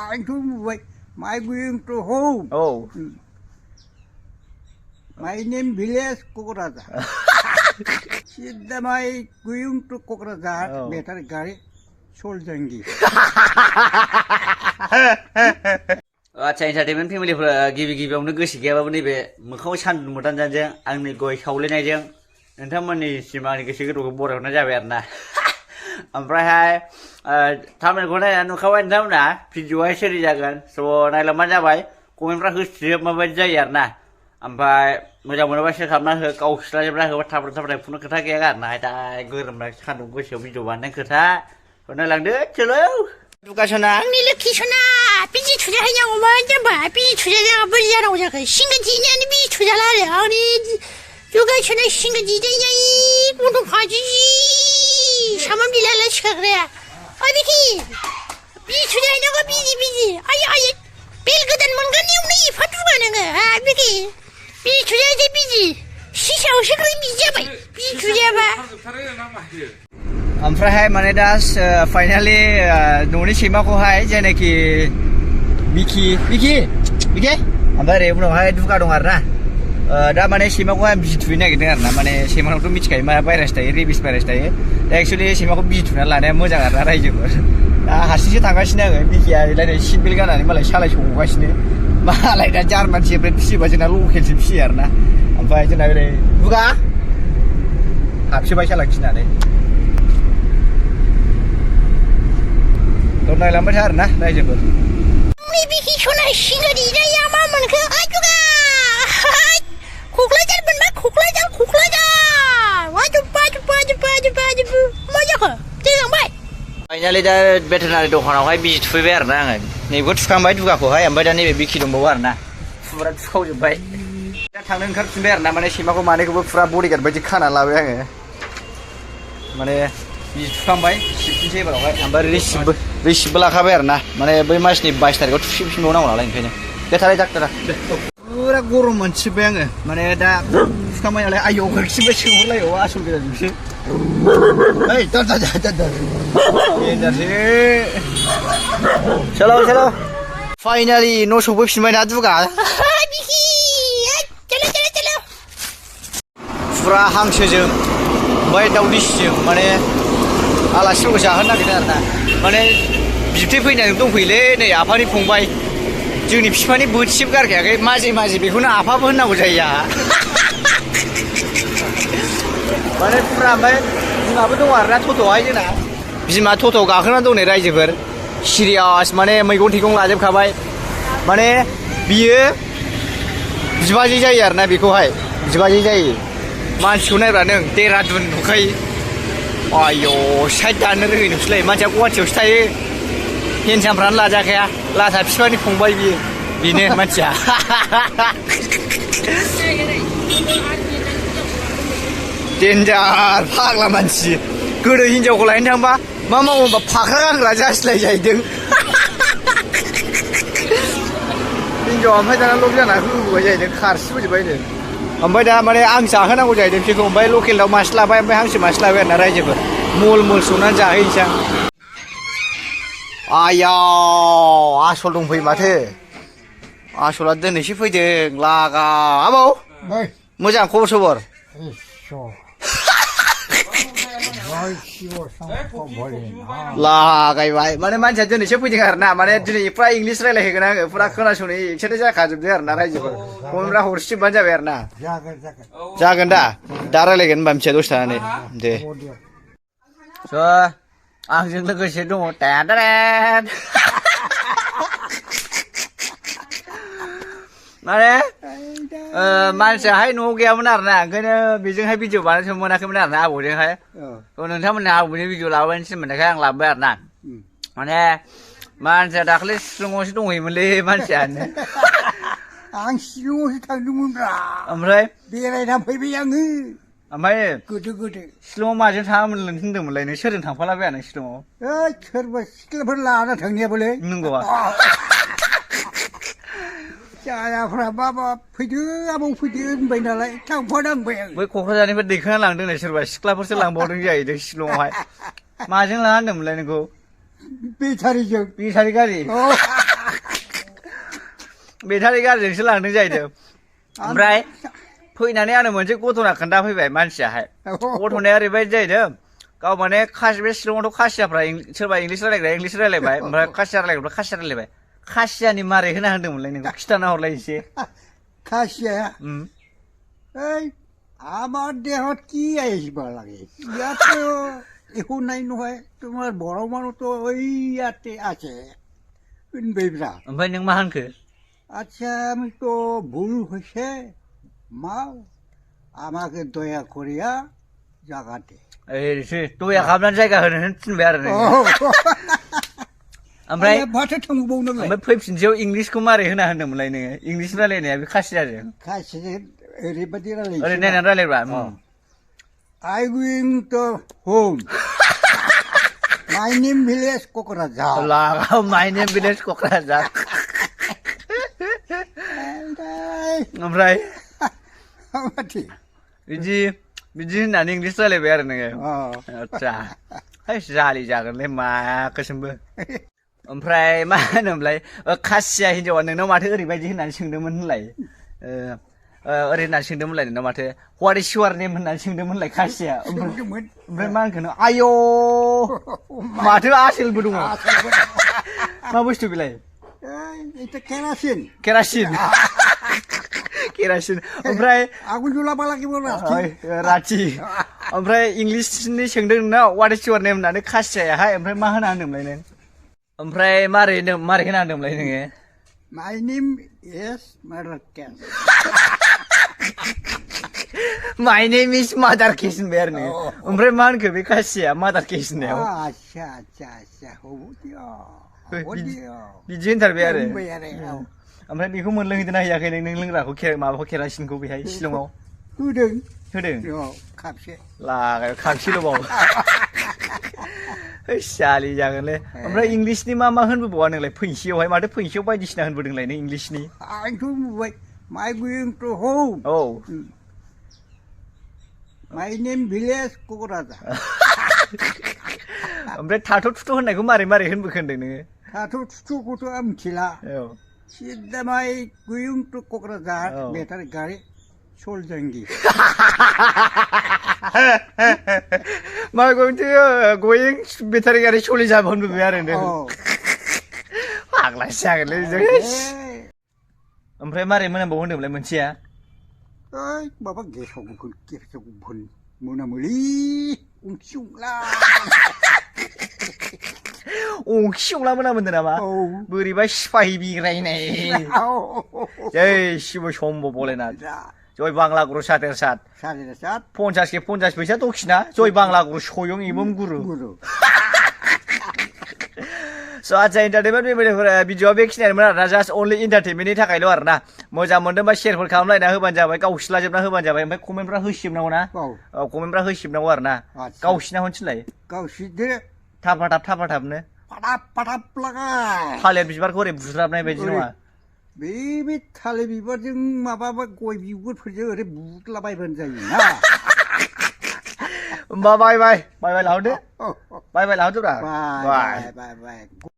anh cứ vậy my going to home my name village Kokrajhar Siddha my going to Kokrajhar better গাড়ি চল যাঙ্গি आच्छा entertainment फेमिलिफोरा गिबि गिबियावनो गोसो गैयाबाबो नैबे मोखाङाव सान्दुं मोदानजानजों आंनि गय सावलायनायजों नोंथांमोननिसिम आंनि गोसो गोरबोखौ बरायहरनाय जाबाय आरो ना ओमफ्रायहाय थामनेलखौ नायनानै नुखाबाय नोंथांमोना भिडिअआ सोरै जागोन स' नायलांबानो जाबाय कमेन्टफ्रा होस्रियो माबायदि जायो आरो ना ओमफ्राय मोजां मोनोबा शेयार खालामना हो गावस्राजोबना होबा थाबथाबथाय खुनु खोथा गैया आरोना दा गोरोमना सान्दुं गोसोआव भिडिअ बानायनाय खोथा नायलांदो चलो दुगासना आंनि लोखि सना बिजि थुजाहैनांगौमोन जाम्बा बिजि थुजानाङा बोरै जानांगौ जाखो सिंगा जिनायानो बिजि थुजाला आरो आंनि दुगासना सिंगा जिनाय गथ'खाजि सामान बिलाला सिखाग्राया ओइ बिखि बिजि थुजाहैनांगौ बिजि आय बेल गोदान मोनगोन इयावनो एफा दुगा नोङो हा बिखि बिजि थुजाहैदो बिजि सिसायावसो ग्रै बिजि जाबाय बिजि थुजायाबा ओमफ्रायहाय माने दा फाइनालि न'नि सैमाखौहाय जायनाखि बिखि ओमफ्राय ओरै उनावहाय दुगा दं आरो ना दा माने सैमाखौहाय बिजि थुनो नागिरदों आरो ना माने सैमाखौथ' मिथिखायो मा भाइरास थायो रेबिस भाइरास थायो दा एक्सुवेलि सैमाखौ बिजि थुनानै लानाया मोजां आरो ना रायजोफोर दा हारसिंसो थांगासिनो आङो बिखिया ओरैलाय सिट बेल्ट गाननानै मालाय सालाय सौगासिनो मालाय दा जार्मान सेफ्रेड फिसियोबा जोंना लकेलसो फिसियो आरो ना ओमफ्राय जोंना ओरै दुगा हाबसोबाय सालाखिनानै नायलांबाय था आरो ना रायजोफोर आंनि बिखि सना सिंगा जिनाया मा मोनखो ओइ दुगा क'क्राझार मोनबा क'क्राझार मा जाखो देलांबाय फाइनालि दा भेटेनारि दखानावहाय बिजि थुफैबाय आरो ना आङो नैबेखौ थुखांबाय दुगाखौहाय ओमफ्राय दा नैबे बिखि दंबावो आरो ना फुरा थुखावजोब्बाय दा थांनो ओंखारफिनबाय आरो ना माने सैमाखौ मानैखौबो फुरा बडिगार्ड बायदि खाना लाबाय आङो माने बिजि थुखांबाय सिबफिनसै एबारावहाय ओमफ्राय रिसिप्टबो लाखाबाय आरो ना माने बै मासनि 22 तारिखआव थुफिनबावनांगौ नालाय ओंखायनो दे थालाय डाक्टारा फुरा गरम मोनसिब्बाय आङो माने दा थुखांबाय नालाय आयौ होरखिबाय सोंहरलायो आसल गोजानसो ओइ दा चलो फाइनालि न' सफैफिनबाय ना दुगा फुरा हांसोजों ओमफ्राय दाउ दिसिजों माने आलासिफोरखौ जाहोनो नागिरदों आरो ना माने बिबथै फैनानै दंफैयोलै नै आफानि फंबाय जोंनि बिफानि बोथिसेबो गारखायाखै माजे बेखौनो आफाबो होननांगौ जायो आंहा माने फुरा ओमफ्राय बिमाबो दं आरो ना थथ'आवहाय जोंना बिमा थथ'आव गाखोनानै दं नै रायजोफोर सिरियास माने मैगं थाइगं लाजोबखाबाय माने बियो बिबाजै जायो आरो ना बेखौहाय बिबाजै जायो मानसिखौ नायब्रा नों देरादुन नुखायो आयौ साइड दानो रोङै नोंसोरलाय मानसिया गुवाहाटियावसो थायो हेन्डसामफ्रानो लाजाखाया लाथा बिफानि फंबाय बेनो मानसिया डेन्जार फाग्ला मानसि गोदो हिनजावखौ लायनो थांबा मा मावो होनबा फाख्रा गानग्रा जासिलाय जाहैदों हिनजावा ओमफ्राय दाना लब जाना होबोबाय जाहैदों खारसिबोजोब्बायनो ओमफ्राय दा माने आं जाहोनांगौ जाहैदों बिसोरखौ ओमफ्राय लकेल दाउ मासे लाबाय ओमफ्राय हांसो मासे लाबाय आरो ना रायजोफोर मल संनानै जाहैनोसै आयाव आसल दंफैयो माथो आसला दिनैसो फैदों लागा आबौ मोजां खबर सबर लागायबाय माने मानसिया दिनैसो फैदों आरो ना माने दिनै फुरा इंलिस रायलायहैगोन आङो फुरा खोनासंनो एक्साइटेड जाखाजोबदों आरो ना रायजोफोर कमेन्टफ्रा हरसिजोबबानो जाबाय आरो ना जागोन दा रायलायगोन होनबा मिथिया दसे थानानै दे स' आंजों लोगोसे दङ टेन माने मानसियाहाय न'आव गैयामोन आरो ना ओंखायनो बेजोंहाय भिडिअ बानायनो मोनाखैमोन आरो ना आबौजोंहाय नोंथांमोनहा आबौनि भिडिअ लाबोनायनि सोमोन्दैखाय आं लाबोबाय आरो ना माने मानसिया दाख्लै शिलंआवसो दंहैयोमोनलै मानसियानो आं शिलंआवसो थांदोंमोनब्रा ओमफ्राय बेरायना फैबाय आङो ओमफ्राय गोदो शिलंआव माजों थाङामोन होनदोंमोनलाय नों सोरजों थांफालाबाया नों शिलंआव सोरबा सिख्लाफोर लाना थांनायाबोलै नंगौआ जायाफ्रा बाबा फैदो आबौ फैदो होनबाय नालाय थांफानांबाय आं बै क'क्राझारनिफ्राय दैखांना लांदोंनो सोरबा सिख्लाफोरसो लांबावदों जाहैदों शिलंआवहाय माजों लाना होनदोंमोनलाय नोंखौ बेटारिजों बेटारि गारि बेटारि गारिजोंसो लांदों जाहैदों ओमफ्राय फैनानै आंनो मोनसे घटना खोन्थाफैबाय मानसियाहाय घटनाया ओरैबायदि जाहैदों गाव माने बे शिलंआवथ' खासियाफ्रा सोरबा इंलिस रायलायग्रा इंलिस रायलायबाय ओमफ्राय खासिया रायलायग्रा खासिया रायलायबाय खासियानि मारै होना होनदोंमोनलाय नोंखौ खिथाना हरलाय एसे খাসিয়া এই আমার দেহত কি আহিব লাগে ইয়াতে একো নাই নহয় তোমাৰ বড় মানুহ তো ওই ইয়াতে আছে বেবরা ओमफ्राय नों मा होनखो আচ্ছা আমি তো ভুল হয়েছে মাও আমাকে দয়া করিয়া জাগাতে एरैसो दया खालामनानै जायगा होनो थिनबाय आरो नोङो ओमफ्राय माथो थांबावनांलाय ओमफ्राय फैफिनसेयाव इंलिसखौ मारै होना होनदोंमोनलाय नोङो इंलिस रायलायनाया बे खासियाजों खासिया ओरैबायदि ओरै रायलायसै नायनानै रायलायब्रा I going to home. My name village Kokrajhar. लागाव माय नेम भिलेज क'क्राझार ओमफ्राय माथि बिदि होननानै इंलिस रायलायबाय आरो नोङो आदसा है जालि जागोनलै माखौसोमबो ओमफ्राय मा होनोमोनलाय खासिया हिनजावा नोंनाव माथो ओरैबायदि होननानै सोंदोंमोन होनलाय ओरै होननानै सोंदोंमोनलाय नोंनाव माथो व्हाट इज युवर नेम होननानै सोंदोंमोनलाय खासिया ओमफ्राय मा होनखो नों आय' माथो आसोलबो दङ मा बुस्थु बेलाय এটা কেরাসিন केरासिन केरासिन ओमफ्राय আগুন জ্বলাবা লাগিব राथि ओमफ्राय इंलिसनि सोंदों नोंनाव व्हाट इज युवर नेम होननानै खासियाहाय ओमफ्राय मा होना होनदोंमोनलाय नों ओमफ्राय मारै होना होनदोंमोनलाय नोङो My name is Mother Cat. My name is Mother Kiss होनबाय आरो नोङो ओमफ्राय मा होनखो बे खासिया मादार किस होननायाव আচ্ছা আচ্ছা আচ্ছা হবো দিও बिदि होनथारबाय आरो बुंबाय आरो ओमफ्राय बेखौ मोनलोंहैदोंना हैयाखै नों लोंग्राखौ माबाखौ केरासिनखौ बेहाय शिलंआव होदों खापसे लागाय खापसेल'बाव जालि जागोनलै ओमफ्राय इंलिसनि मा होनबोबावा नोंलाय फैसेयावहाय माथो फैसेयाव बायदिसिना होनबोदोंलाय नों इंलिसनि आंथ' बुंबाय My going to home. औ My name village Kokrajhar. ओमफ्राय थाथ' थुथ' होननायखौ मारै होनबोखो होनदों नोङो थाथ' थुथ'खौथ' आं मिथिला औ सिदा माय going to Kokrajhar बेटारि गारि सलजोंगि मा going बेटारि गारि सलिजाब होनबोबाय आरो नों फाग्लासो जागोनलै जों ओमफ्राय मारै मोनामबावो होनदोंमोनलाय मोनसेया ओइ माबा गेसाव गोफोन मोनामोलै अंखिंला अंखिंला मोनामोनदों नामा बोरैबा सिफाय बिग्रायनाय जै शिव शम्भ भलेनाथ जय बांला गुरु सातेर सात 50 के 50 फैसा दखिना जय बांला गुरु सयं इमम गुरु स' आदसा एन्टारटेनमेन्ट फेमिलिफोरा भिडिअआ बेखिनियानोमोन आरोना जास्ट अनलि एन्टारटेनमेन्टनि थाखायल' आरोना मोजां मोनदोंबा शेयारफोर खालामलायना होबानो जाबाय गावसिलाजोबना होबानो जाबाय ओमफ्राय कमेन्टफ्रा होसिबनांगौ ना औ कमेन्टफ्रा होसिबनांगौ आरोना गावसिना होनथिनलाय गावसिदो थाफाथाबनो फाटाब लागा थालिर बिबारखौ ओरै बुज्राबनाय बायदि नङा बे थालिर बिबारजों माबाबा गय बिगुरफोरजों ओरै बुदलाबायबानो जायो ना होमबा बाय लाहरदो बाय लाहरदोब्रा बाय